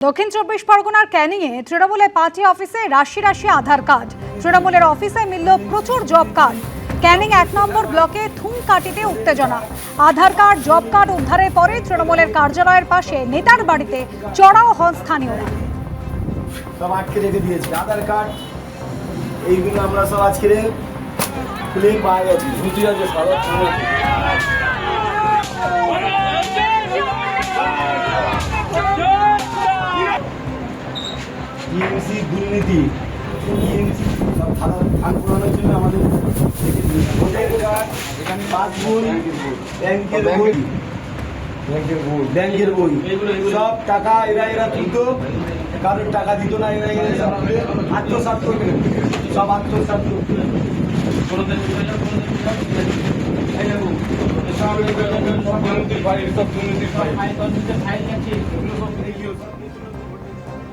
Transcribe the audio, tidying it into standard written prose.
দক্ষিণ চব্বিশ পরগনার ক্যানিংয়ে তৃণমূলের পার্টি অফিসে রাশি রাশি আধার কার্ড। তৃণমূলের অফিসে মিলল প্রচুর জব কার্ড। ক্যানিং ১ নম্বর ব্লকে ধুমকাঠিতে উত্তেজনা। আধার কার্ড, জব কার্ড উদ্ধারের পরে তৃণমূলের কার্যালয়ের পাশে নেতার বাড়িতে চড়াও হন স্থানীয়রা। সব আটকে রেখে দিয়েছে আধার কার্ড, এইগুলো আমরা সব আজকে খুলে পাওয়া গেছি। ধুতি আছে সাদা টিএমসি দুর্নীতি, টিএমসি সব ভাগ করানোর জন্য আমাদের ভোটার কার্ড, পাসবই, ব্যাংকের বই সব টাকা এরা তুলতো, কারোর টাকা দিত না, এরা সব আত্মসাৎ করবে, সব আত্মসাৎ করবে। সব